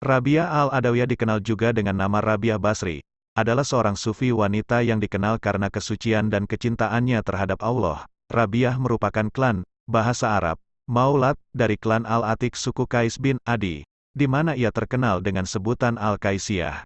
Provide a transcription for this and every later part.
Rabiah al-Adawiyah dikenal juga dengan nama Rabiah Basri, adalah seorang sufi wanita yang dikenal karena kesucian dan kecintaannya terhadap Allah. Rabiah merupakan klan, bahasa Arab, Maulat, dari klan Al-Atik suku Qais bin Adi, di mana ia terkenal dengan sebutan Al-Qaisiyah.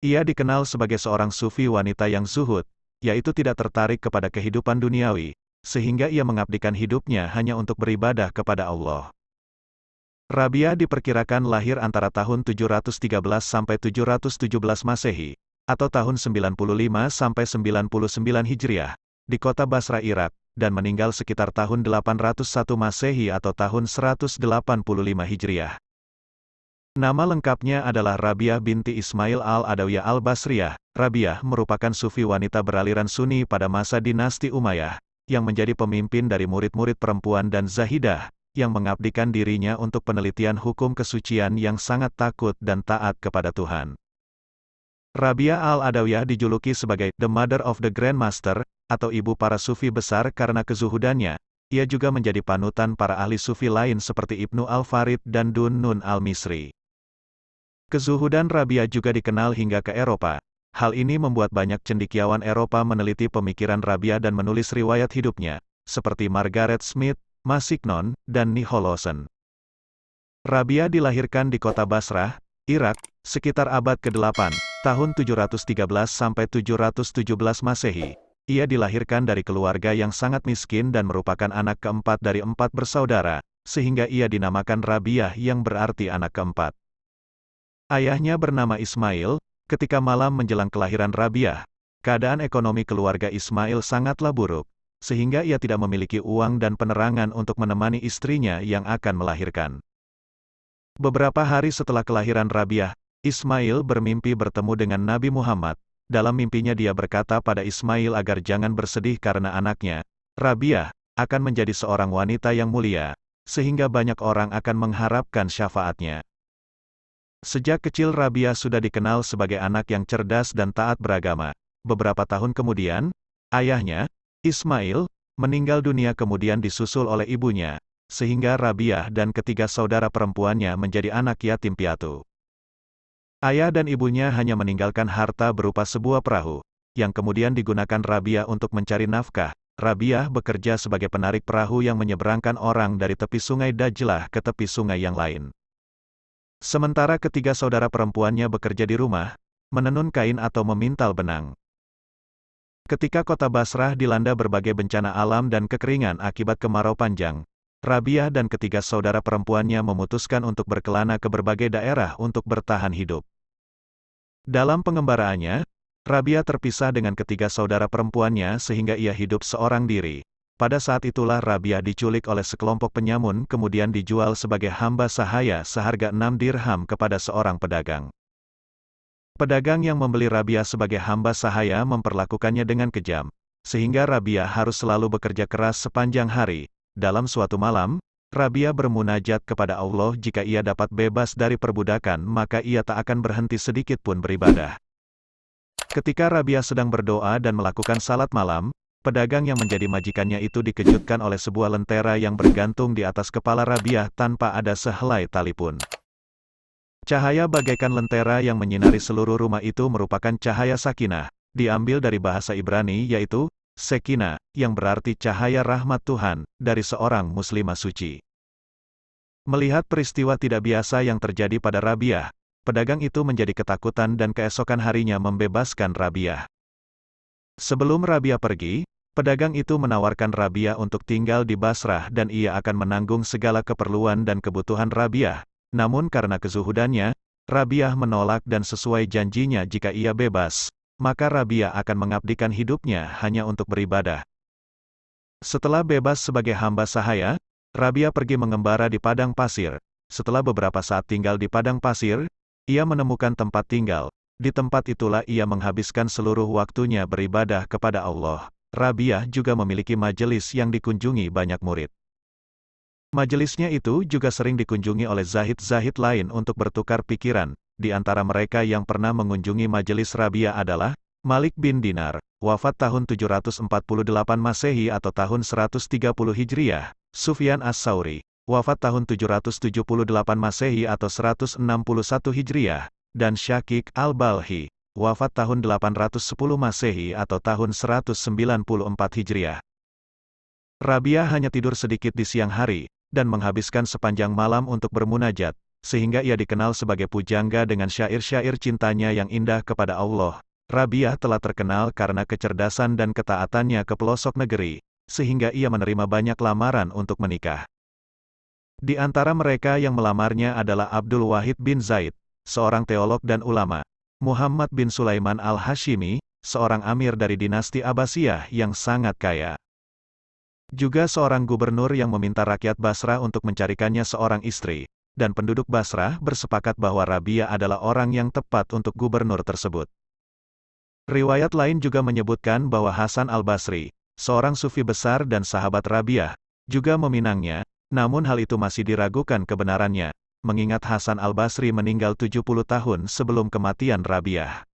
Ia dikenal sebagai seorang sufi wanita yang zuhud, yaitu tidak tertarik kepada kehidupan duniawi, sehingga ia mengabdikan hidupnya hanya untuk beribadah kepada Allah. Rabiah diperkirakan lahir antara tahun 713 sampai 717 Masehi, atau tahun 95 sampai 99 Hijriah, di kota Basra, Irak, dan meninggal sekitar tahun 801 Masehi atau tahun 185 Hijriah. Nama lengkapnya adalah Rabiah binti Ismail al-Adawiyah al-Basriyah. Rabiah merupakan sufi wanita beraliran Sunni pada masa dinasti Umayyah, yang menjadi pemimpin dari murid-murid perempuan dan zahidah, yang mengabdikan dirinya untuk penelitian hukum kesucian yang sangat takut dan taat kepada Tuhan. Rabiah al-Adawiyah dijuluki sebagai The Mother of the Grand Master, atau ibu para sufi besar karena kezuhudannya. Ia juga menjadi panutan para ahli sufi lain seperti Ibnu al-Farid dan Dun Nun al-Misri. Kezuhudan Rabiah juga dikenal hingga ke Eropa. Hal ini membuat banyak cendekiawan Eropa meneliti pemikiran Rabiah dan menulis riwayat hidupnya, seperti Margaret Smith, Masignon, dan Nicholson. Rabiah dilahirkan di kota Basrah, Irak, sekitar abad ke-8, tahun 713 sampai 717 Masehi. Ia dilahirkan dari keluarga yang sangat miskin dan merupakan anak keempat dari 4 bersaudara, sehingga ia dinamakan Rabiah yang berarti anak keempat. Ayahnya bernama Ismail. Ketika malam menjelang kelahiran Rabiah, keadaan ekonomi keluarga Ismail sangatlah buruk, sehingga ia tidak memiliki uang dan penerangan untuk menemani istrinya yang akan melahirkan. Beberapa hari setelah kelahiran Rabiah, Ismail bermimpi bertemu dengan Nabi Muhammad. Dalam mimpinya dia berkata pada Ismail agar jangan bersedih karena anaknya, Rabiah, akan menjadi seorang wanita yang mulia, sehingga banyak orang akan mengharapkan syafaatnya. Sejak kecil Rabiah sudah dikenal sebagai anak yang cerdas dan taat beragama. Beberapa tahun kemudian, ayahnya, Ismail, meninggal dunia kemudian disusul oleh ibunya, sehingga Rabiah dan ketiga saudara perempuannya menjadi anak yatim piatu. Ayah dan ibunya hanya meninggalkan harta berupa sebuah perahu, yang kemudian digunakan Rabiah untuk mencari nafkah. Rabiah bekerja sebagai penarik perahu yang menyeberangkan orang dari tepi sungai Dajlah ke tepi sungai yang lain. Sementara ketiga saudara perempuannya bekerja di rumah, menenun kain atau memintal benang. Ketika kota Basrah dilanda berbagai bencana alam dan kekeringan akibat kemarau panjang, Rabiah dan ketiga saudara perempuannya memutuskan untuk berkelana ke berbagai daerah untuk bertahan hidup. Dalam pengembaraannya, Rabiah terpisah dengan ketiga saudara perempuannya sehingga ia hidup seorang diri. Pada saat itulah Rabiah diculik oleh sekelompok penyamun kemudian dijual sebagai hamba sahaya seharga 6 dirham kepada seorang pedagang. Pedagang yang membeli Rabiah sebagai hamba sahaya memperlakukannya dengan kejam, sehingga Rabiah harus selalu bekerja keras sepanjang hari. Dalam suatu malam, Rabiah bermunajat kepada Allah jika ia dapat bebas dari perbudakan maka ia tak akan berhenti sedikit pun beribadah. Ketika Rabiah sedang berdoa dan melakukan salat malam, pedagang yang menjadi majikannya itu dikejutkan oleh sebuah lentera yang bergantung di atas kepala Rabiah tanpa ada sehelai tali pun. Cahaya bagaikan lentera yang menyinari seluruh rumah itu merupakan cahaya sakinah, diambil dari bahasa Ibrani yaitu Sekina, yang berarti cahaya rahmat Tuhan, dari seorang muslimah suci. Melihat peristiwa tidak biasa yang terjadi pada Rabiah, pedagang itu menjadi ketakutan dan keesokan harinya membebaskan Rabiah. Sebelum Rabiah pergi, pedagang itu menawarkan Rabiah untuk tinggal di Basrah dan ia akan menanggung segala keperluan dan kebutuhan Rabiah. Namun karena kezuhudannya, Rabiah menolak dan sesuai janjinya jika ia bebas, maka Rabiah akan mengabdikan hidupnya hanya untuk beribadah. Setelah bebas sebagai hamba sahaya, Rabiah pergi mengembara di padang pasir. Setelah beberapa saat tinggal di padang pasir, ia menemukan tempat tinggal. Di tempat itulah ia menghabiskan seluruh waktunya beribadah kepada Allah. Rabiah juga memiliki majelis yang dikunjungi banyak murid. Majelisnya itu juga sering dikunjungi oleh zahid-zahid lain untuk bertukar pikiran. Di antara mereka yang pernah mengunjungi majelis Rabiah adalah Malik bin Dinar, wafat tahun 748 Masehi atau tahun 130 Hijriah, Sufyan as-Sauri, wafat tahun 778 Masehi atau 161 Hijriah, dan Syakik al-Balhi, wafat tahun 810 Masehi atau tahun 194 Hijriah. Rabiah hanya tidur sedikit di siang hari, dan menghabiskan sepanjang malam untuk bermunajat, sehingga ia dikenal sebagai pujangga dengan syair-syair cintanya yang indah kepada Allah. Rabiah telah terkenal karena kecerdasan dan ketaatannya ke pelosok negeri, sehingga ia menerima banyak lamaran untuk menikah. Di antara mereka yang melamarnya adalah Abdul Wahid bin Zaid, seorang teolog dan ulama, Muhammad bin Sulaiman al-Hashimi, seorang amir dari dinasti Abbasiyah yang sangat kaya. Juga seorang gubernur yang meminta rakyat Basrah untuk mencarikannya seorang istri, dan penduduk Basrah bersepakat bahwa Rabiah adalah orang yang tepat untuk gubernur tersebut. Riwayat lain juga menyebutkan bahwa Hasan al-Basri, seorang sufi besar dan sahabat Rabiah, juga meminangnya, namun hal itu masih diragukan kebenarannya, mengingat Hasan al-Basri meninggal 70 tahun sebelum kematian Rabiah.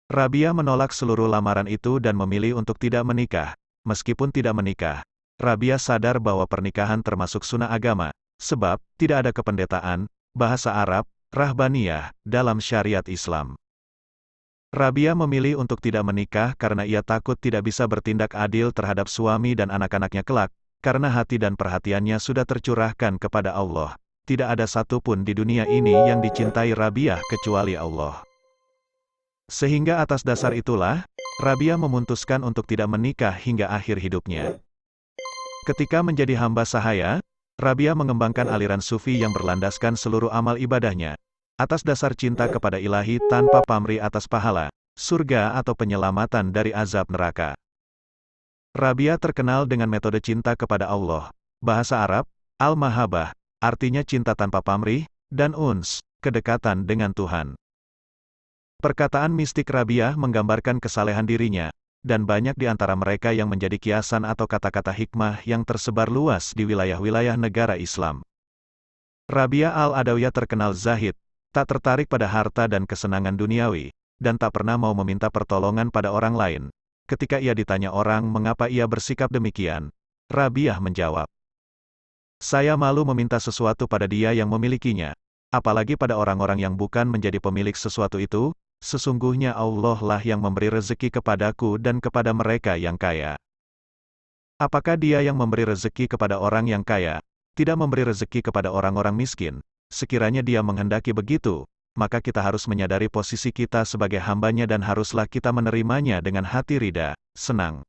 Rabiah menolak seluruh lamaran itu dan memilih untuk tidak menikah. Meskipun tidak menikah, Rabiah sadar bahwa pernikahan termasuk sunnah agama, sebab tidak ada kependetaan, bahasa Arab, rahbaniyah, dalam syariat Islam. Rabiah memilih untuk tidak menikah karena ia takut tidak bisa bertindak adil terhadap suami dan anak-anaknya kelak, karena hati dan perhatiannya sudah tercurahkan kepada Allah. Tidak ada satupun di dunia ini yang dicintai Rabiah kecuali Allah. Sehingga atas dasar itulah, Rabiah memutuskan untuk tidak menikah hingga akhir hidupnya. Ketika menjadi hamba sahaya, Rabiah mengembangkan aliran sufi yang berlandaskan seluruh amal ibadahnya atas dasar cinta kepada ilahi tanpa pamrih atas pahala, surga atau penyelamatan dari azab neraka. Rabiah terkenal dengan metode cinta kepada Allah, bahasa Arab, al-mahabbah, artinya cinta tanpa pamrih, dan uns, kedekatan dengan Tuhan. Perkataan mistik Rabiah menggambarkan kesalehan dirinya, dan banyak di antara mereka yang menjadi kiasan atau kata-kata hikmah yang tersebar luas di wilayah-wilayah negara Islam. Rabiah al-Adawiyah terkenal zahid, tak tertarik pada harta dan kesenangan duniawi, dan tak pernah mau meminta pertolongan pada orang lain. Ketika ia ditanya orang mengapa ia bersikap demikian, Rabiah menjawab, "Saya malu meminta sesuatu pada dia yang memilikinya, apalagi pada orang-orang yang bukan menjadi pemilik sesuatu itu. Sesungguhnya Allah lah yang memberi rezeki kepadaku dan kepada mereka yang kaya. Apakah dia yang memberi rezeki kepada orang yang kaya, tidak memberi rezeki kepada orang-orang miskin? Sekiranya dia menghendaki begitu, maka kita harus menyadari posisi kita sebagai hambanya dan haruslah kita menerimanya dengan hati rida, senang."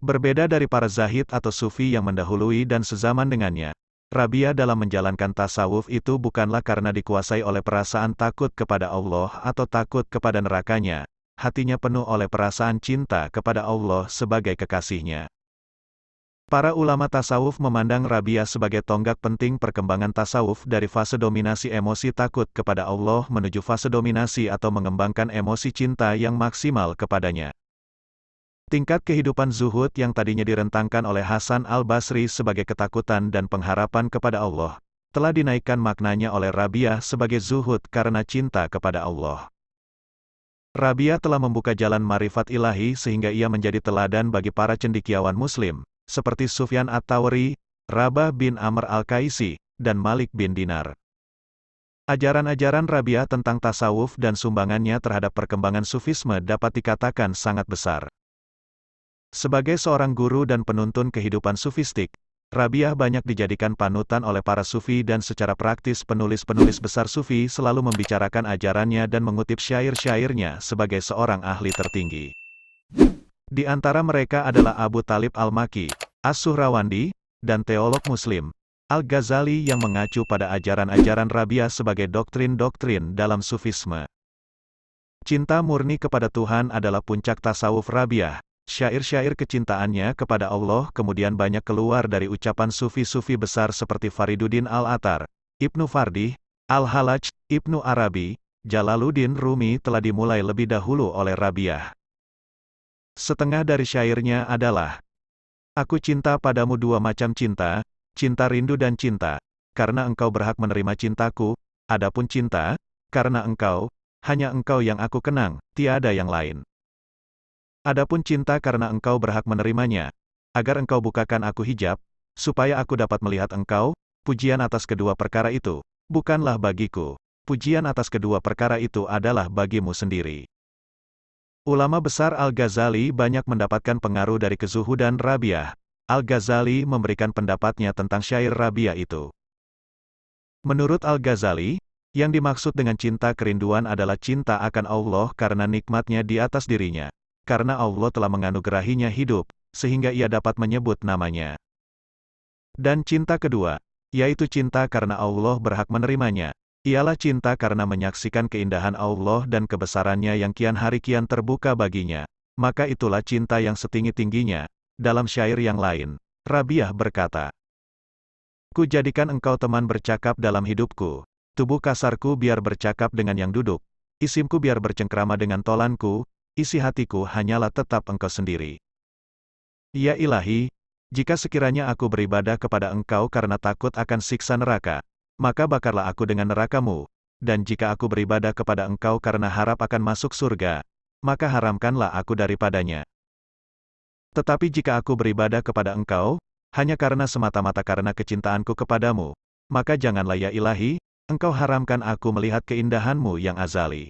Berbeda dari para zahid atau sufi yang mendahului dan sezaman dengannya, Rabiah dalam menjalankan tasawuf itu bukanlah karena dikuasai oleh perasaan takut kepada Allah atau takut kepada nerakanya, hatinya penuh oleh perasaan cinta kepada Allah sebagai kekasihnya. Para ulama tasawuf memandang Rabiah sebagai tonggak penting perkembangan tasawuf dari fase dominasi emosi takut kepada Allah menuju fase dominasi atau mengembangkan emosi cinta yang maksimal kepadanya. Tingkat kehidupan zuhud yang tadinya direntangkan oleh Hasan al-Basri sebagai ketakutan dan pengharapan kepada Allah, telah dinaikkan maknanya oleh Rabiah sebagai zuhud karena cinta kepada Allah. Rabiah telah membuka jalan marifat ilahi sehingga ia menjadi teladan bagi para cendekiawan muslim, seperti Sufyan at-Tawri, Rabah bin Amr al-Kaisi, dan Malik bin Dinar. Ajaran-ajaran Rabiah tentang tasawuf dan sumbangannya terhadap perkembangan sufisme dapat dikatakan sangat besar. Sebagai seorang guru dan penuntun kehidupan sufistik, Rabiah banyak dijadikan panutan oleh para sufi dan secara praktis penulis-penulis besar sufi selalu membicarakan ajarannya dan mengutip syair-syairnya sebagai seorang ahli tertinggi. Di antara mereka adalah Abu Talib al-Maki, As-Suhrawandi, dan teolog muslim, Al-Ghazali yang mengacu pada ajaran-ajaran Rabiah sebagai doktrin-doktrin dalam sufisme. Cinta murni kepada Tuhan adalah puncak tasawuf Rabiah. Syair-syair kecintaannya kepada Allah kemudian banyak keluar dari ucapan sufi-sufi besar seperti Fariduddin al-Atar, Ibnu Fardih, Al-Halaj, Ibnu Arabi, Jalaluddin Rumi telah dimulai lebih dahulu oleh Rabiah. Setengah dari syairnya adalah, "Aku cinta padamu dua macam cinta, cinta rindu dan cinta, karena engkau berhak menerima cintaku, adapun cinta, karena engkau, hanya engkau yang aku kenang, tiada yang lain. Adapun cinta karena engkau berhak menerimanya, agar engkau bukakan aku hijab, supaya aku dapat melihat engkau, pujian atas kedua perkara itu, bukanlah bagiku. Pujian atas kedua perkara itu adalah bagimu sendiri. Ulama besar Al-Ghazali banyak mendapatkan pengaruh dari kezuhudan Rabiah. Al-Ghazali memberikan pendapatnya tentang syair Rabiah itu. Menurut Al-Ghazali, yang dimaksud dengan cinta kerinduan adalah cinta akan Allah karena nikmatnya di atas dirinya. Karena Allah telah menganugerahinya hidup, sehingga ia dapat menyebut namanya. Dan cinta kedua, yaitu cinta karena Allah berhak menerimanya, ialah cinta karena menyaksikan keindahan Allah dan kebesarannya yang kian hari kian terbuka baginya. Maka itulah cinta yang setinggi-tingginya. Dalam syair yang lain, Rabiah berkata, "Ku jadikan engkau teman bercakap dalam hidupku. Tubuh kasarku biar bercakap dengan yang duduk. Isimku biar bercengkrama dengan tolanku. Isi hatiku hanyalah tetap engkau sendiri. Ya Ilahi, jika sekiranya aku beribadah kepada engkau karena takut akan siksa neraka, maka bakarlah aku dengan nerakamu, dan jika aku beribadah kepada engkau karena harap akan masuk surga, maka haramkanlah aku daripadanya. Tetapi jika aku beribadah kepada engkau, hanya karena semata-mata karena kecintaanku kepadamu, maka janganlah ya Ilahi, engkau haramkan aku melihat keindahanmu yang azali."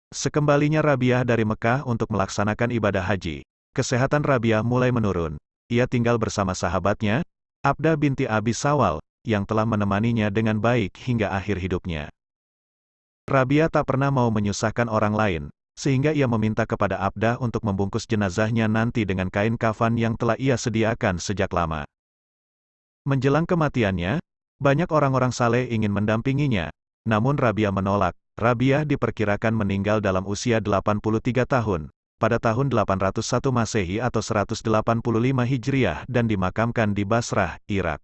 Sekembalinya Rabiah dari Mekah untuk melaksanakan ibadah haji, kesehatan Rabiah mulai menurun. Ia tinggal bersama sahabatnya, Abdah binti Abi Sawal, yang telah menemaninya dengan baik hingga akhir hidupnya. Rabiah tak pernah mau menyusahkan orang lain, sehingga ia meminta kepada Abdah untuk membungkus jenazahnya nanti dengan kain kafan yang telah ia sediakan sejak lama. Menjelang kematiannya, banyak orang-orang saleh ingin mendampinginya, namun Rabiah menolak. Rabiah diperkirakan meninggal dalam usia 83 tahun, pada tahun 801 Masehi atau 185 Hijriah dan dimakamkan di Basrah, Irak.